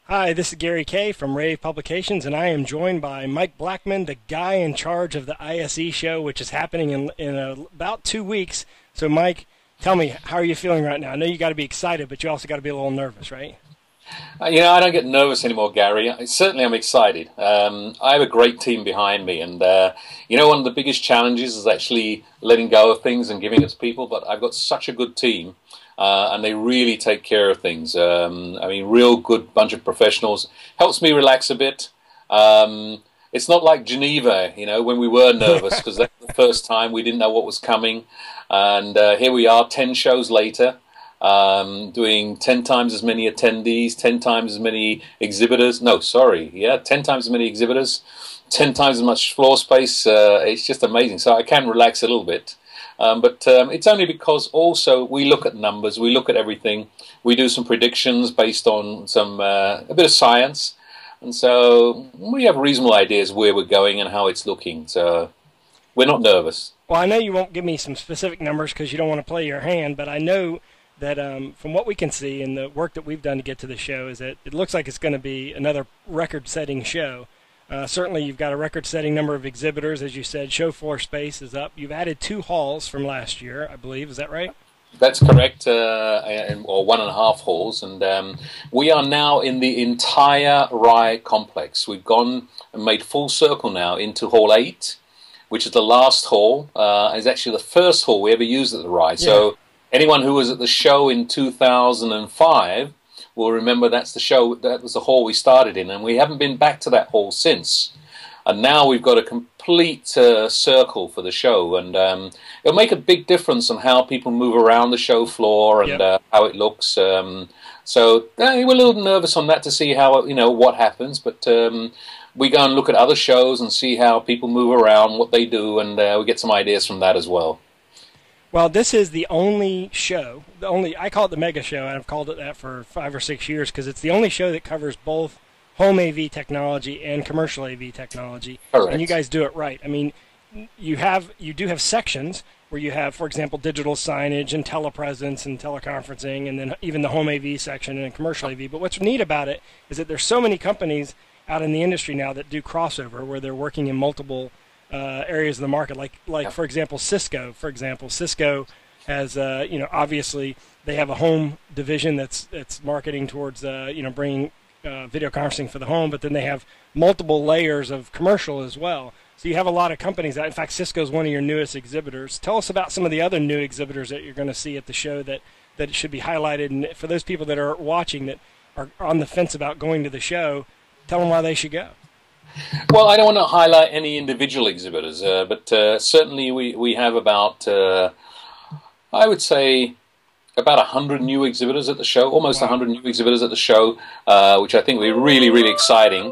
Hi, this is Gary Kayye from rAVe Publications, and I am joined by Mike Blackman, the guy in charge of the ISE show, which is happening in about 2 weeks. So, Mike, tell me, how are you feeling right now? I know you got to be excited, but you also got to be a little nervous, right? I don't get nervous anymore, Gary. Certainly, I'm excited. I have a great team behind me, and one of the biggest challenges is actually letting go of things and giving it to people. But I've got such a good team, and they really take care of things. Real good bunch of professionals. Helps me relax a bit. It's not like Geneva, when we were nervous because that was the first time we didn't know what was coming, and here we are, 10 shows later. Doing 10 times as many attendees, 10 times as many exhibitors. No, sorry, yeah, 10 times as many exhibitors, 10 times as much floor space. It's just amazing. So I can relax a little bit. But it's only because also we look at numbers, we look at everything. We do some predictions based on a bit of science. And so we have reasonable ideas where we're going and how it's looking. So we're not nervous. Well, I know you won't give me some specific numbers because you don't want to play your hand, but I know that from what we can see and the work that we've done to get to the show is that it looks like it's going to be another record-setting show. Certainly you've got a record-setting number of exhibitors. As you said, show floor space is up. You've added 2 halls from last year, I believe. Is that right? That's correct, or 1.5 halls. And we are now in the entire rAVe complex. We've gone and made full circle now into Hall 8, which is the last hall. It's actually the first hall we ever used at the rAVe. Yeah. So anyone who was at the show in 2005 will remember that was the hall we started in, and we haven't been back to that hall since. And now we've got a complete circle for the show, and it'll make a big difference on how people move around the show floor and Yep. how it looks. So we're a little nervous on that to see how what happens, but we go and look at other shows and see how people move around, what they do, and we get some ideas from that as well. Well, this is the only show, I call it the mega show, and I've called it that for 5 or 6 years because it's the only show that covers both home AV technology and commercial AV technology. Correct. And you guys do it right. I mean, you do have sections where you have, for example, digital signage and telepresence and teleconferencing, and then even the home AV section and commercial AV. But what's neat about it is that there's so many companies out in the industry now that do crossover, where they're working in multiple areas of the market, like for example, Cisco. For example, Cisco has obviously they have a home division that's marketing towards bringing video conferencing for the home, but then they have multiple layers of commercial as well. So you have a lot of companies that, in fact, Cisco is one of your newest exhibitors. Tell us about some of the other new exhibitors that you're going to see at the show that should be highlighted. And for those people that are watching that are on the fence about going to the show, tell them why they should go. Well, I don't want to highlight any individual exhibitors, but certainly we have about, I would say, about 100 new exhibitors at the show, almost Wow. 100 new exhibitors at the show, which I think will be really, really exciting.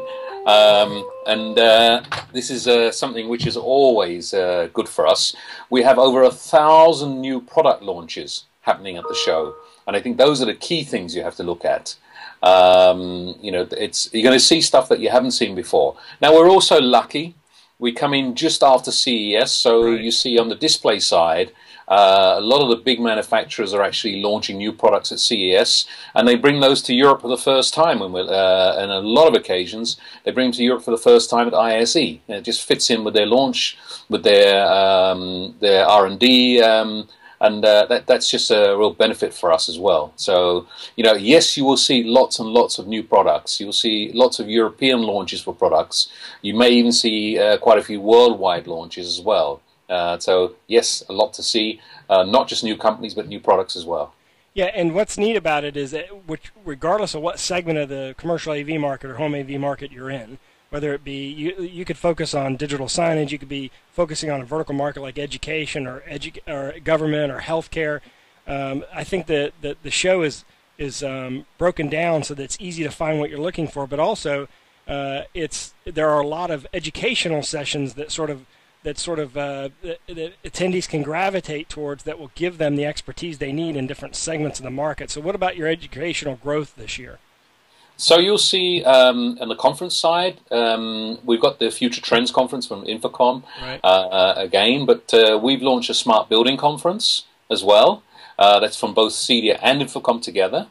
This is something which is always good for us. We have over 1,000 new product launches happening at the show, and I think those are the key things you have to look at. You're going to see stuff that you haven't seen before. Now, we're also lucky. We come in just after CES, so Right. you see on the display side, a lot of the big manufacturers are actually launching new products at CES, and they bring those to Europe for the first time. And a lot of occasions, they bring them to Europe for the first time at ISE. And it just fits in with their launch, with their R&D. That's just a real benefit for us as well. So, yes, you will see lots and lots of new products. You will see lots of European launches for products. You may even see quite a few worldwide launches as well. So, yes, a lot to see, not just new companies, but new products as well. Yeah, and what's neat about it is that regardless of what segment of the commercial AV market or home AV market you're in, whether it be you could focus on digital signage, you could be focusing on a vertical market like education or government or healthcare. I think that the show is broken down so that it's easy to find what you're looking for, but also there are a lot of educational sessions that attendees can gravitate towards that will give them the expertise they need in different segments of the market. So what about your educational growth this year? So you'll see on the conference side, we've got the Future Trends Conference from Infocom Right. again, but we've launched a Smart Building Conference as well. That's from both CEDIA and Infocom together.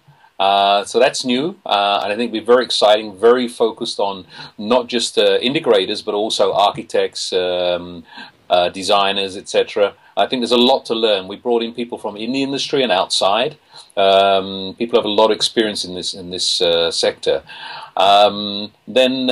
So that's new, and I think it'll be very exciting, very focused on not just integrators, but also architects, designers, etc. I think there's a lot to learn. We brought in people from in the industry and outside. People have a lot of experience in this sector. Then,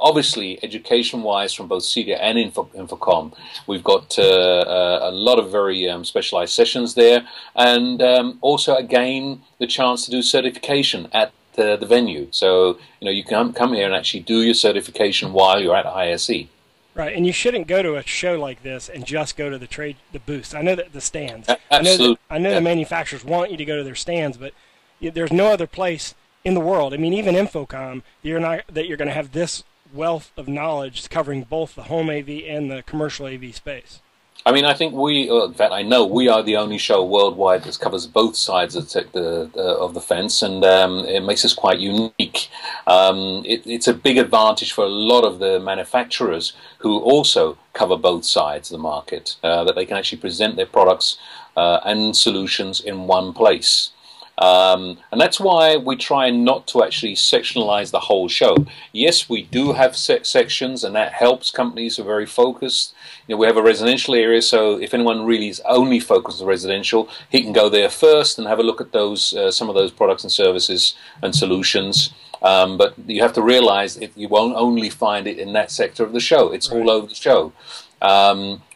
obviously, education-wise, from both CEDIA and Infocom, we've got a lot of very specialized sessions there, and also, again, the chance to do certification at the venue. So, you can come here and actually do your certification while you're at ISE. Right, and you shouldn't go to a show like this and just go to the booths. I know that the stands. Absolutely. I know the manufacturers want you to go to their stands, but there's no other place in the world. I mean, even Infocom, you're going to have this wealth of knowledge covering both the home AV and the commercial AV space. I mean, I think in fact, I know we are the only show worldwide that covers both sides of the fence, and it makes us quite unique. It's a big advantage for a lot of the manufacturers who also cover both sides of the market, that they can actually present their products and solutions in one place. And that's why we try not to actually sectionalize the whole show. Yes, we do have sections, and that helps companies who are very focused. We have a residential area, so if anyone really is only focused on residential, he can go there first and have a look at those some of those products and services and solutions. But you have to realize you won't only find it in that sector of the show. It's all over the show.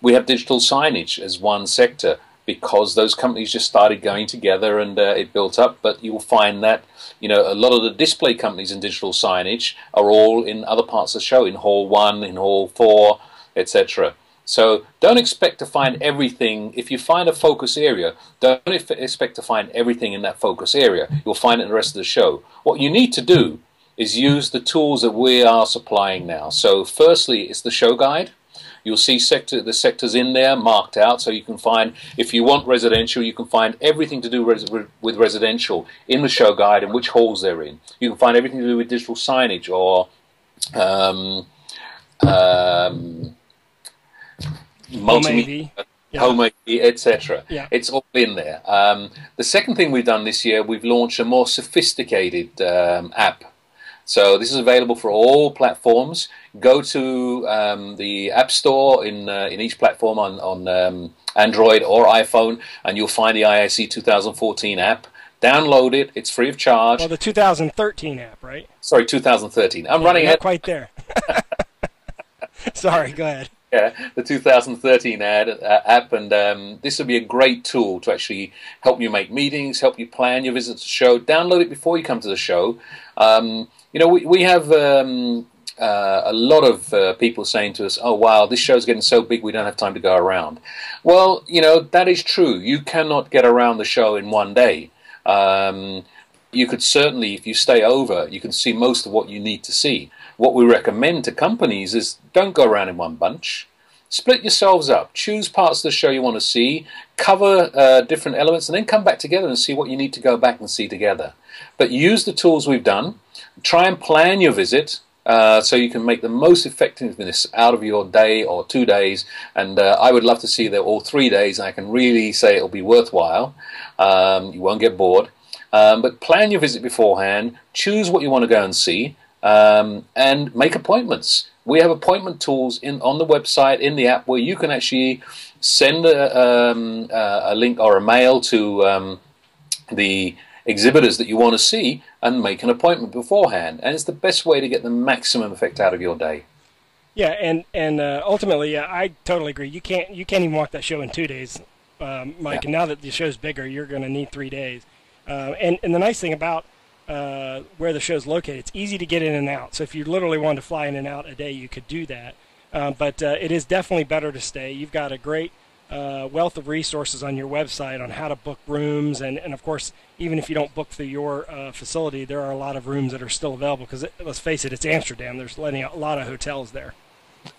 We have digital signage as one sector, because those companies just started going together, and it built up. But you'll find that a lot of the display companies in digital signage are all in other parts of the show, in Hall 1, in Hall 4, etc. So don't expect to find everything. If you find a focus area, don't expect to find everything in that focus area. You'll find it in the rest of the show. What you need to do is use the tools that we are supplying now. So firstly, it's the show guide. You'll see the sectors in there marked out, so you can find, if you want residential, you can find everything to do with residential in the show guide and which halls they're in. You can find everything to do with digital signage or multimedia, home AV, etc. Yeah. It's all in there. The second thing we've done this year, we've launched a more sophisticated app. So this is available for all platforms. Go to the App Store in each platform on Android or iPhone, and you'll find the ISE 2014 app. Download it. It's free of charge. Well, the 2013 app, right? Sorry, 2013. I'm running ahead. Not quite there. Sorry, go ahead. Yeah, the 2013 app, and this will be a great tool to actually help you make meetings, help you plan your visit to the show. Download it before you come to the show. We have a lot of people saying to us, "Oh, wow, this show's getting so big we don't have time to go around." Well, that is true. You cannot get around the show in one day. You could certainly, if you stay over, you can see most of what you need to see. What we recommend to companies is don't go around in one bunch. Split yourselves up. Choose parts of the show you want to see, cover different elements, and then come back together and see what you need to go back and see together. But use the tools we've done. Try and plan your visit so you can make the most effectiveness out of your day or 2 days. And I would love to see that all 3 days, and I can really say it'll be worthwhile. You won't get bored. But plan your visit beforehand. Choose what you want to go and see. And make appointments. We have appointment tools on the website, in the app, where you can actually send a link or a mail to the exhibitors that you want to see and make an appointment beforehand. And it's the best way to get the maximum effect out of your day. Yeah, and ultimately, yeah, I totally agree. You can't even walk that show in 2 days, Mike. Yeah. And now that the show's bigger, you're going to need 3 days. And the nice thing about where the show's located, it's easy to get in and out. So if you literally wanted to fly in and out a day, you could do that. But it is definitely better to stay. You've got a great wealth of resources on your website on how to book rooms. And of course, even if you don't book through your facility, there are a lot of rooms that are still available because, let's face it, it's Amsterdam. There's a lot of hotels there.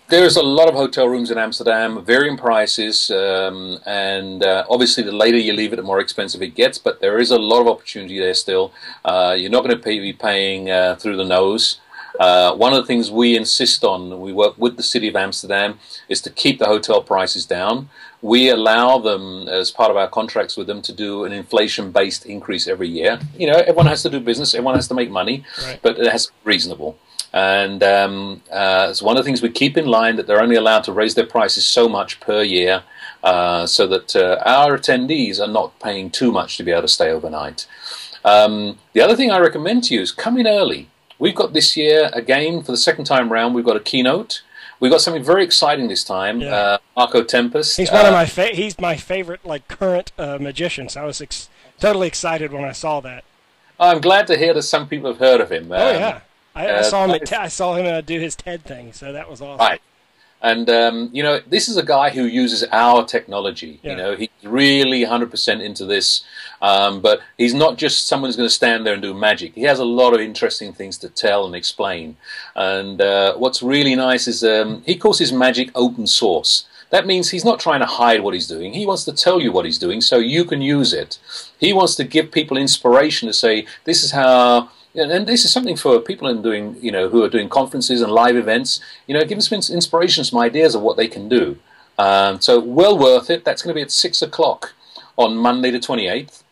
There's a lot of hotel rooms in Amsterdam, varying prices, and obviously the later you leave it, the more expensive it gets, but there is a lot of opportunity there still. You're not going to be paying through the nose. One of the things we insist on, we work with the City of Amsterdam, is to keep the hotel prices down. We allow them, as part of our contracts with them, to do an inflation-based increase every year. You know, everyone has to do business, everyone has to make money, right, but it has to be reasonable. And it's one of the things we keep in line, that they're only allowed to raise their prices so much per year, so that our attendees are not paying too much to be able to stay overnight. The other thing I recommend to you is come in early. We've got this year, again, for the second time round, we've got a keynote. We've got something very exciting this time. Yeah. Marco Tempest. He's one of my he's my favorite like current magician. So I was totally excited when I saw that. I'm glad to hear that some people have heard of him. Oh yeah, I saw him. I saw him do his TED thing, so that was awesome. Right. And, you know, this is a guy who uses our technology. Yeah. You know, he's really 100% into this. But he's not just someone who's going to stand there and do magic. He has a lot of interesting things to tell and explain. And what's really nice is he calls his magic open source. That means he's not trying to hide what he's doing. He wants to tell you what he's doing so you can use it. He wants to give people inspiration to say, this is how... And this is something for people doing, you know, who are doing conferences and live events. You know, give them some inspiration, some ideas of what they can do. So well worth it. That's going to be at 6 o'clock on Monday the 28th.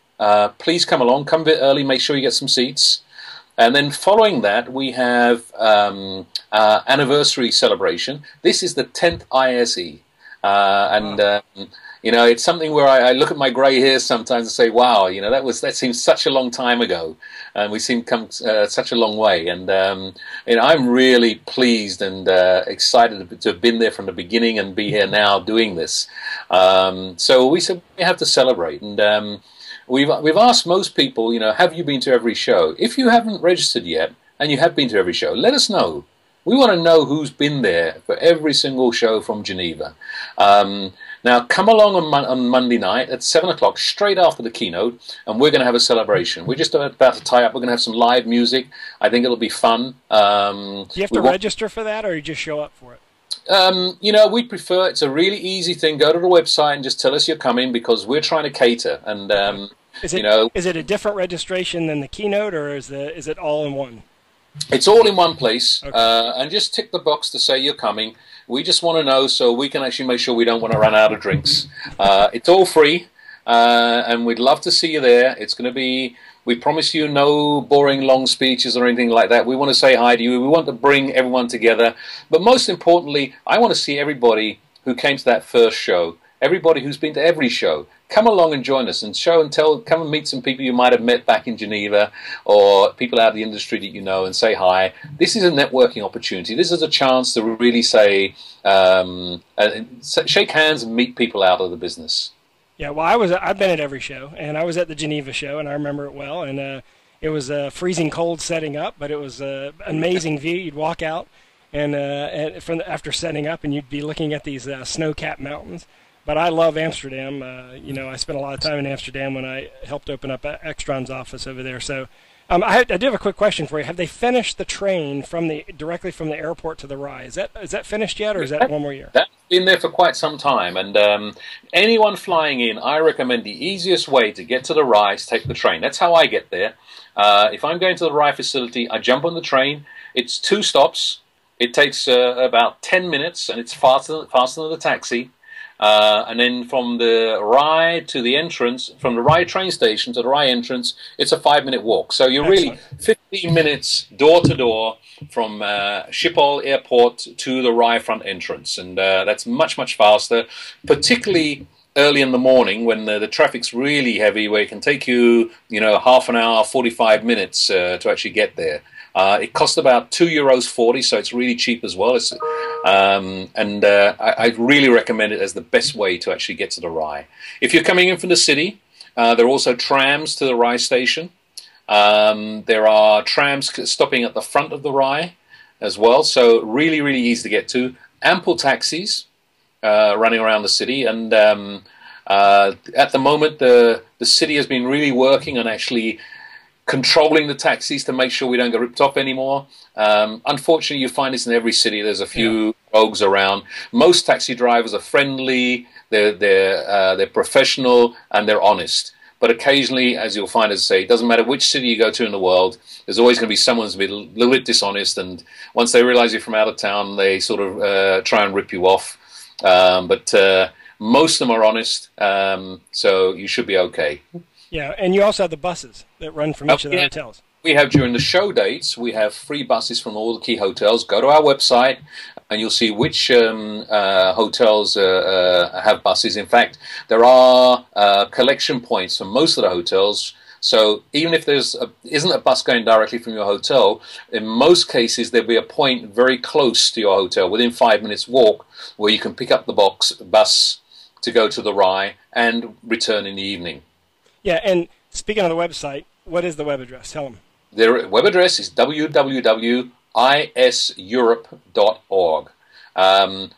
Please come along. Come a bit early. Make sure you get some seats. And then following that, we have anniversary celebration. This is the 10th ISE. You know, it's something where I look at my grey hairs sometimes and say, wow, you know, that seems such a long time ago. And we seem to come such a long way. And you know, I'm really pleased and excited to have been there from the beginning and be here now doing this. So we said we have to celebrate. And we've asked most people, you know, have you been to every show? If you haven't registered yet and you have been to every show, let us know. We want to know who's been there for every single show from Geneva. Now, come along on Monday night at 7 o'clock, straight after the keynote, and we're going to have a celebration. We're just about to tie up. We're going to have some live music. I think it'll be fun. Do you have to register for that, or you just show up for it? You know, we prefer, it's a really easy thing. Go to the website and just tell us you're coming, because we're trying to cater. And, you know, is it a different registration than the keynote, or is it all in one? It's all in one place, okay. And just tick the box to say you're coming. We just want to know so we can actually make sure we don't want to run out of drinks. It's all free, and we'd love to see you there. It's going to be, we promise you no boring long speeches or anything like that. We want to say hi to you. We want to bring everyone together. But most importantly, I want to see everybody who came to that first show, everybody who's been to every show. Come along and join us and show and tell. Come and meet some people you might have met back in Geneva, or people out of the industry that you know, and say hi. This is a networking opportunity. This is a chance to really say, shake hands and meet people out of the business. Yeah, well, I've been at every show, and I was at the Geneva show, and I remember it well. And it was freezing cold setting up, but it was an amazing view. You'd walk out, and after setting up, and you'd be looking at these snow-capped mountains. But I love Amsterdam. You know, I spent a lot of time in Amsterdam when I helped open up Extron's office over there. So I do have a quick question for you. Have they finished the train directly from the airport to the RAI? Is that finished yet, or is that one more year? That's been there for quite some time. And anyone flying in, I recommend the easiest way to get to the RAI is take the train. That's how I get there. If I'm going to the RAI facility, I jump on the train. It's 2 stops. It takes about 10 minutes, and it's faster than the taxi. And then from the RAI to the entrance, from the RAI train station to the RAI entrance, it's a 5-minute walk. So you're really 15 minutes door to door from Schiphol Airport to the RAI front entrance. And that's much, much faster, particularly early in the morning when the traffic's really heavy, where it can take you, you know, half an hour, 45 minutes to actually get there. It costs about €2.40, so it's really cheap as well. I really recommend it as the best way to actually get to the RAI. If you're coming in from the city, there are also trams to the RAI station. There are trams stopping at the front of the RAI as well, so really, really easy to get to. Ample taxis running around the city, and at the moment the city has been really working on actually controlling the taxis to make sure we don't get ripped off anymore. Unfortunately, you find this in every city. There's a few rogues around. Most taxi drivers are friendly, they're professional, and they're honest. But occasionally, as you'll find us say, it doesn't matter which city you go to in the world, there's always going to be someone who's a little bit dishonest, and once they realize you're from out of town, they sort of try and rip you off. But most of them are honest, so you should be okay. Yeah, and you also have the buses that run from each of the hotels. We have, during the show dates, we have free buses from all the key hotels. Go to our website and you'll see which hotels have buses. In fact, there are collection points from most of the hotels. So even if isn't a bus going directly from your hotel, in most cases there'll be a point very close to your hotel, within 5 minutes walk, where you can pick up the bus to go to the rye and return in the evening. Yeah, and speaking of the website, what is the web address? Tell them. Their web address is www.iseeurope.org.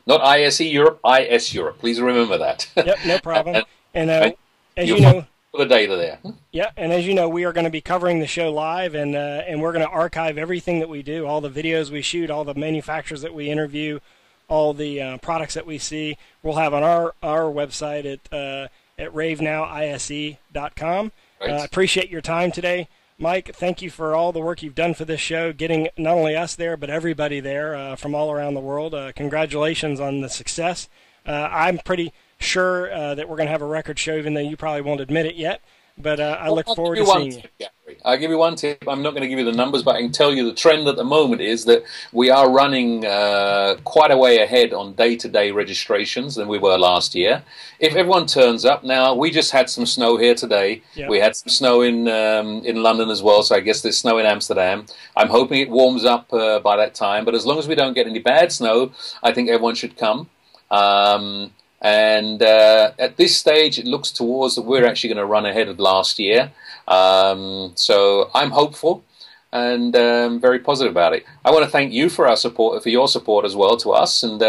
Not ISE Europe, IS Europe. Please remember that. Yep, no problem. And as you know, the data there. Yeah, and as you know, we are going to be covering the show live, and we're going to archive everything that we do, all the videos we shoot, all the manufacturers that we interview, all the products that we see. We'll have on our website at rAVeNowISE.com. Right. Appreciate your time today, Mike. Thank you for all the work you've done for this show, getting not only us there, but everybody there from all around the world. Congratulations on the success. I'm pretty sure that we're going to have a record show, even though you probably won't admit it yet. But I look forward to seeing you. I'll give you one tip. I'm not going to give you the numbers, but I can tell you the trend at the moment is that we are running quite a way ahead on day-to-day registrations than we were last year. If everyone turns up now, we just had some snow here today. Yep. We had some snow in London as well, so I guess there's snow in Amsterdam. I'm hoping it warms up by that time, but as long as we don't get any bad snow, I think everyone should come. And at this stage, it looks towards that we're actually going to run ahead of last year. So I'm hopeful and very positive about it. I want to thank you for your support as well to us and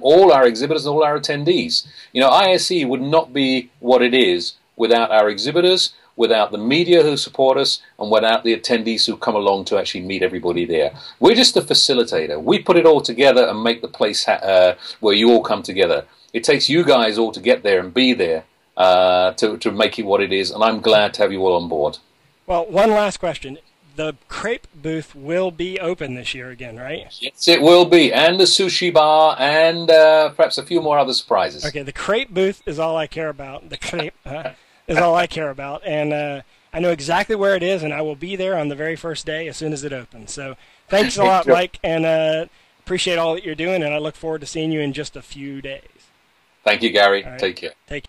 all our exhibitors and all our attendees. You know, ISE would not be what it is without our exhibitors, without the media who support us, and without the attendees who come along to actually meet everybody there. We're just a facilitator. We put it all together and make the place where you all come together. It takes you guys all to get there and be there to make it what it is, and I'm glad to have you all on board. Well, one last question. The crepe booth will be open this year again, right? Yes, it will be, and the sushi bar, and perhaps a few more other surprises. Okay, the crepe booth is all I care about. The crepe is all I care about, and I know exactly where it is, and I will be there on the very first day as soon as it opens. So thanks a lot, Mike, and appreciate all that you're doing, and I look forward to seeing you in just a few days. Thank you, Gary. Right. Take care. Take care.